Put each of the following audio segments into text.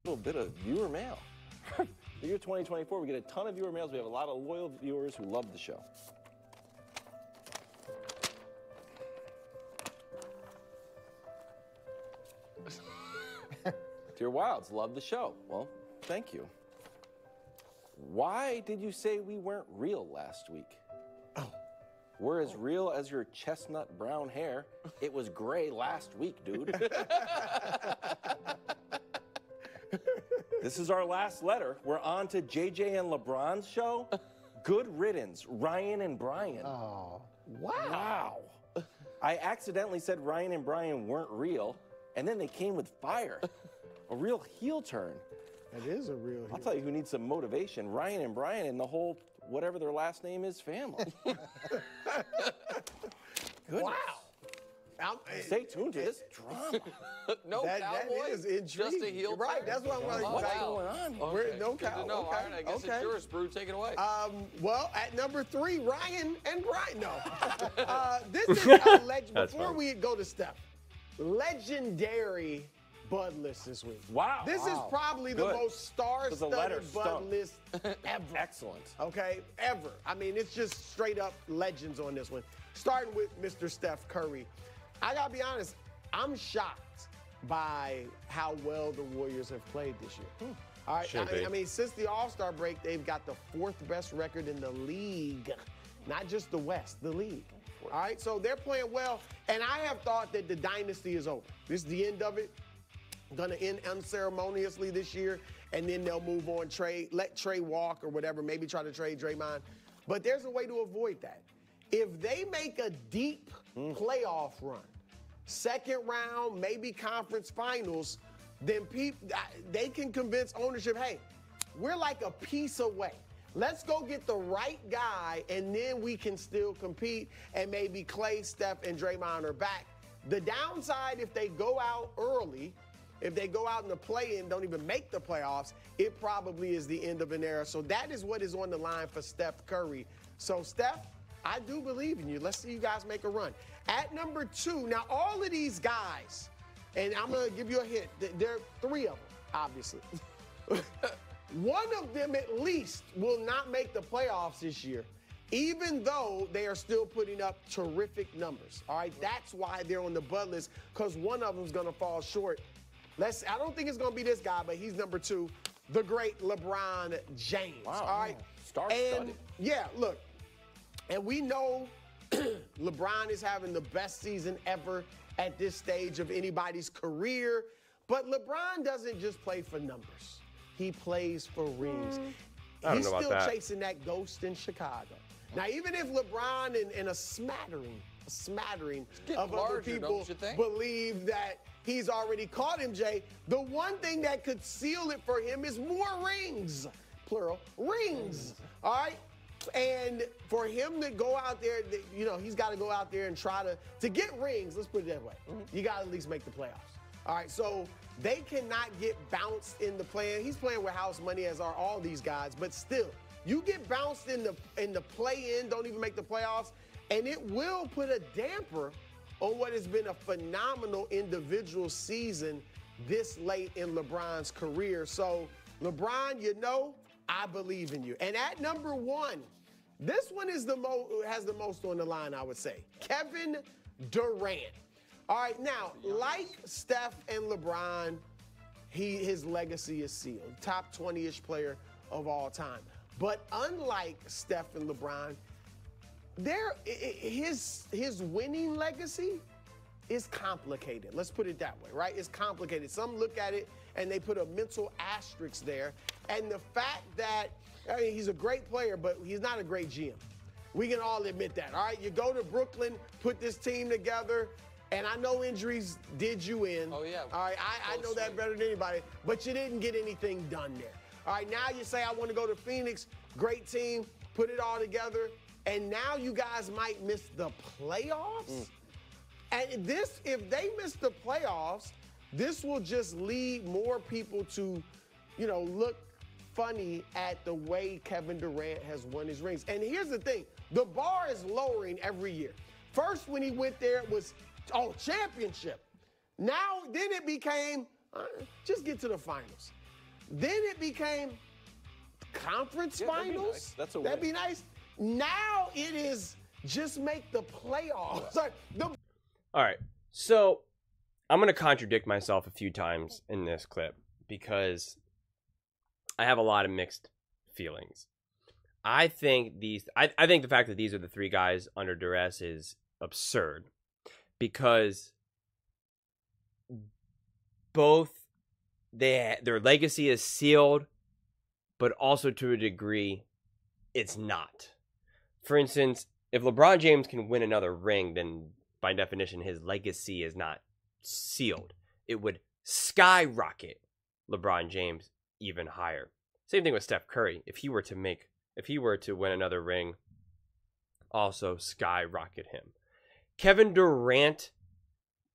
little bit of viewer mail. The year 2024, we get a ton of viewer mails. We have a lot of loyal viewers who love the show. Dear Wilds, love the show. Well, thank you. Why did you say we weren't real last week? Oh. We're as real as your chestnut brown hair. It was gray last week, dude. This is our last letter. We're on to JJ and LeBron's show. Good riddance, Ryan and Brian. Oh, wow. I accidentally said Ryan and Brian weren't real, and then they came with fire. A real heel turn. That is a real heel. I'll tell you who needs some motivation. Ryan and Brian and the whole, whatever their last name is, family. Wow. Stay tuned to this drama. No that Cowboys, is intriguing. just a heel Right, turn? that's what I'm like. What's going on here? Okay. No Good cow. to know. Okay. All right, I guess it's yours, Brew. Take it away. Well, at number 3, Ryan and Brian. No. This is a legend. Before we go to Steph, legendary Bud list this week. Wow. This is probably the most star-studded Bud list ever. Excellent. Okay, ever. I mean, it's just straight up legends on this one. Starting with Mr. Steph Curry. I gotta be honest, I'm shocked by how well the Warriors have played this year. All right, I mean, since the All-Star break, they've got the 4th best record in the league. Not just the West, the league. All right, so they're playing well, and I have thought that the dynasty is over. This is the end of it. Gonna end unceremoniously this year, and then they'll move on, let Trey walk or whatever, maybe try to trade Draymond. But there's a way to avoid that. If they make a deep playoff run, 2nd round, maybe conference finals, then they can convince ownership, hey, we're like a piece away. Let's go get the right guy, and then we can still compete, and maybe Clay, Steph, and Draymond are back. The downside, if they go out early, if they go out in the play-in, don't even make the playoffs, it probably is the end of an era. So that is what is on the line for Steph Curry. So, Steph, I do believe in you. Let's see you guys make a run. At number 2, now all of these guys, and I'm going to give you a hint. There are 3 of them, obviously. One of them at least will not make the playoffs this year, even though they are still putting up terrific numbers. All right, that's why they're on the Bud list, because one of them is going to fall short. I don't think it's going to be this guy, but he's number 2, the great LeBron James. Wow. All right, Star-studded. Yeah, look, and we know LeBron is having the best season ever at this stage of anybody's career, but LeBron doesn't just play for numbers. He plays for rings. He's still chasing that ghost in Chicago. Now, even if LeBron and a smattering of other people believe that he's already caught him, Jay, the one thing that could seal it for him is more rings, plural, rings, all right? And for him to go out there, you know, he's got to go out there and try to get rings, let's put it that way. You got to at least make the playoffs. All right, so they cannot get bounced in the play-in. He's playing with house money, as are all these guys, but still, you get bounced in the play-in, don't even make the playoffs, and it will put a damper on what has been a phenomenal individual season this late in LeBron's career. So, LeBron, you know, I believe in you. And at number 1, this one is has the most on the line, I would say. Kevin Durant. All right, now, like Steph and LeBron, his legacy is sealed. Top 20-ish player of all time. But unlike Steph and LeBron, his winning legacy is complicated. Let's put it that way, right? It's complicated. Some look at it and they put a mental asterisk there. And the fact that, I mean, he's a great player, but he's not a great GM. We can all admit that, all right? You go to Brooklyn, put this team together, and I know injuries did you in. Oh, yeah. All right, I know that better than anybody, but you didn't get anything done there. All right, now you say, I want to go to Phoenix, great team, put it all together, and now you guys might miss the playoffs? And this, if they miss the playoffs, this will just lead more people to, you know, look funny at the way Kevin Durant has won his rings. And here's the thing, the bar is lowering every year. First, when he went there, it was, championship. Now, then it became, just get to the finals. Then it became conference finals. That'd be nice. That'd be nice. Now it is just make the playoffs. All right, so I'm going to contradict myself a few times in this clip because I have a lot of mixed feelings. I think the fact that these are the three guys under duress is absurd because both their legacy is sealed, but also to a degree it's not. For instance, if LeBron James can win another ring, then by definition his legacy is not sealed. It would skyrocket LeBron James even higher. Same thing with Steph Curry. If he were to win another ring, also skyrocket him. Kevin Durant,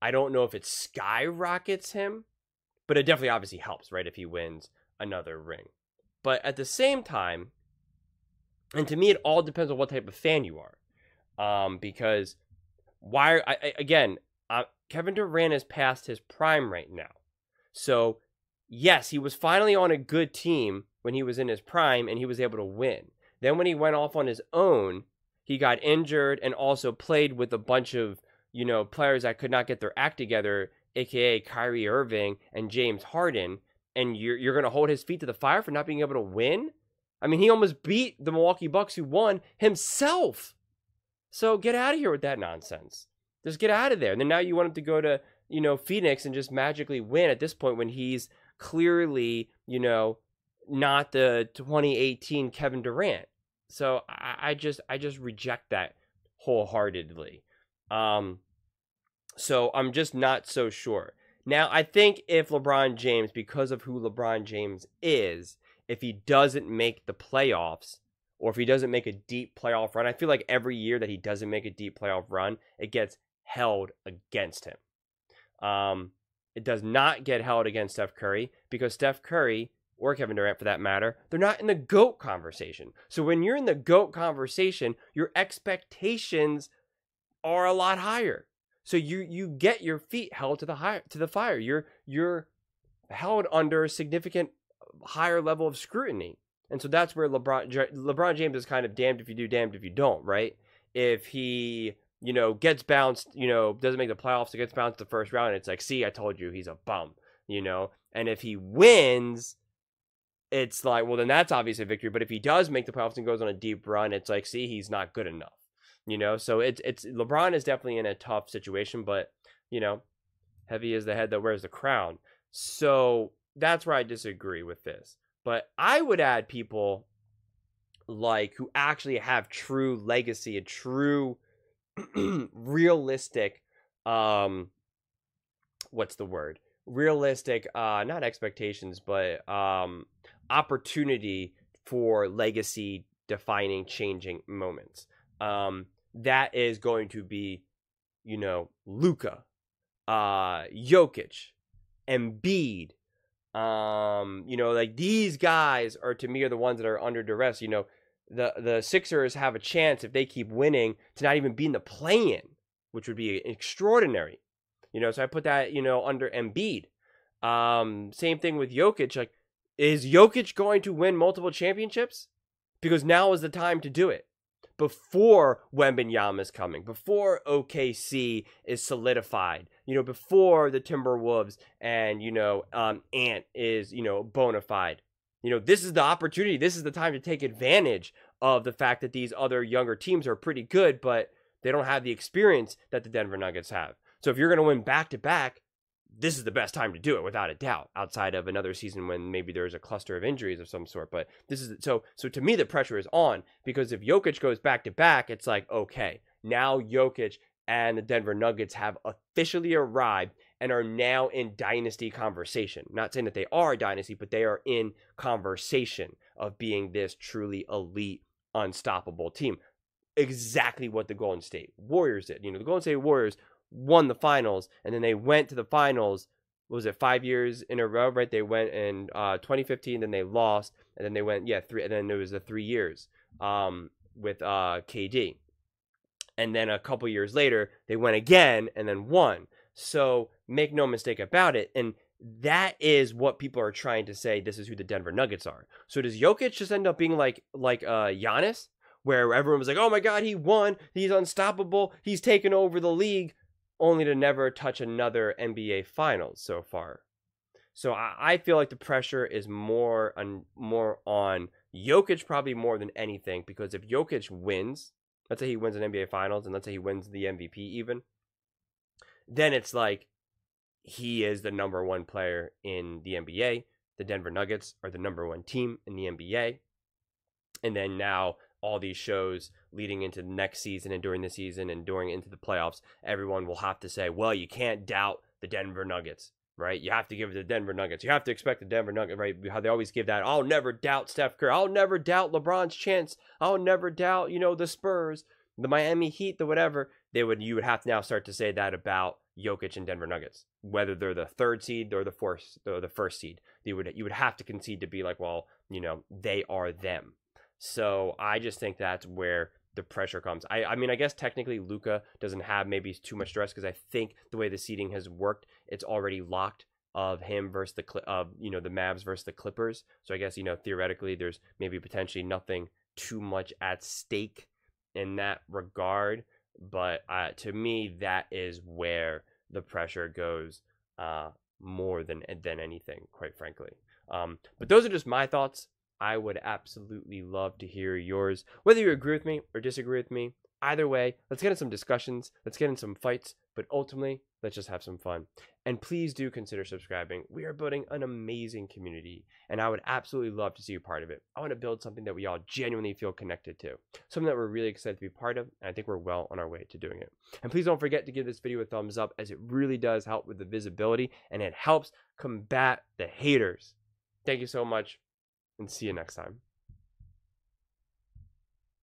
I don't know if it skyrockets him, but it definitely obviously helps, right, if he wins another ring. But at the same time, and to me it all depends on what type of fan you are. Because Kevin Durant is past his prime right now. So, yes, he was finally on a good team when he was in his prime and he was able to win. Then when he went off on his own, he got injured and also played with a bunch of, players that could not get their act together, aka Kyrie Irving and James Harden, and you're going to hold his feet to the fire for not being able to win? I mean, he almost beat the Milwaukee Bucks who won himself. So get out of here with that nonsense. Just get out of there. And then now you want him to go to, Phoenix and just magically win at this point when he's clearly, not the 2018 Kevin Durant. So I just reject that wholeheartedly. So I'm just not so sure. Now, I think if LeBron James, because of who LeBron James is, if he doesn't make the playoffs, or if he doesn't make a deep playoff run, I feel like every year that he doesn't make a deep playoff run, it gets held against him. It does not get held against Steph Curry because Steph Curry, or Kevin Durant for that matter, they're not in the GOAT conversation. So when you're in the GOAT conversation, your expectations are a lot higher. So you get your feet held to the fire. You're held under a significant higher level of scrutiny. And so that's where LeBron James is kind of damned if you do, damned if you don't, right? If he, gets bounced, doesn't make the playoffs, gets bounced the first round, it's like, see, I told you he's a bum, And if he wins, it's like, well, then that's obviously a victory. But if he does make the playoffs and goes on a deep run, it's like, see, he's not good enough. So it's LeBron is definitely in a tough situation, but, heavy is the head that wears the crown. So that's where I disagree with this. But I would add people like who actually have true legacy, a true realistic, what's the word? Realistic, not expectations, but opportunity for legacy defining, changing moments. That is going to be, Luka, Jokic, Embiid. Like these guys are, to me, are the ones that are under duress. The Sixers have a chance if they keep winning to not even be in the play-in, which would be extraordinary. So I put that, under Embiid. Same thing with Jokic. Like, is Jokic going to win multiple championships? Because now is the time to do it. Before Wembanyama is coming, before OKC is solidified, before the Timberwolves and, Ant is, bona fide. This is the opportunity. This is the time to take advantage of the fact that these other younger teams are pretty good, but they don't have the experience that the Denver Nuggets have. So if you're going to win back-to-back, this is the best time to do it, without a doubt, outside of another season when maybe there's a cluster of injuries of some sort. But this is so to me, the pressure is on, because if Jokic goes back-to-back, it's like, okay, now Jokic and the Denver Nuggets have officially arrived and are now in dynasty conversation. Not saying that they are a dynasty, but they are in conversation of being this truly elite, unstoppable team. Exactly what the Golden State Warriors did. The Golden State Warriors won the finals, and then they went to the finals, what was it, 5 years in a row, right? They went in 2015, then they lost, and then they went, three, and then there was the 3 years with KD. And then a couple years later, they went again and then won. So make no mistake about it. And that is what people are trying to say. This is who the Denver Nuggets are. So does Jokic just end up being like Giannis, where everyone was like, oh my God, he won. He's unstoppable. He's taken over the league, only to never touch another NBA Finals so far. So I feel like the pressure is more on Jokic probably more than anything, because if Jokic wins, let's say he wins an NBA Finals, and let's say he wins the MVP even, then it's like he is the number one player in the NBA. The Denver Nuggets are the number one team in the NBA. And then now all these shows leading into the next season and during the season and during into the playoffs, everyone will have to say, well, you can't doubt the Denver Nuggets, right? You have to give it to the Denver Nuggets. You have to expect the Denver Nuggets, right? How they always give that, I'll never doubt Steph Curry. I'll never doubt LeBron's chance. I'll never doubt, the Spurs, the Miami Heat, the whatever. You would have to now start to say that about Jokic and Denver Nuggets, whether they're the third seed or the first seed. You would have to concede to be like, well, they are them. So I just think that's where the pressure comes. I mean, I guess technically Luka doesn't have maybe too much stress, because I think the way the seeding has worked, it's already locked of him versus the Mavs versus the Clippers. So I guess, theoretically there's maybe potentially nothing too much at stake in that regard. But to me, that is where the pressure goes more than anything, quite frankly. But those are just my thoughts. I would absolutely love to hear yours, whether you agree with me or disagree with me. Either way, let's get in some discussions, let's get in some fights, but ultimately, let's just have some fun. And please do consider subscribing. We are building an amazing community, and I would absolutely love to see you part of it. I want to build something that we all genuinely feel connected to, something that we're really excited to be part of, and I think we're well on our way to doing it. And please don't forget to give this video a thumbs up, as it really does help with the visibility, and it helps combat the haters. Thank you so much, and see you next time.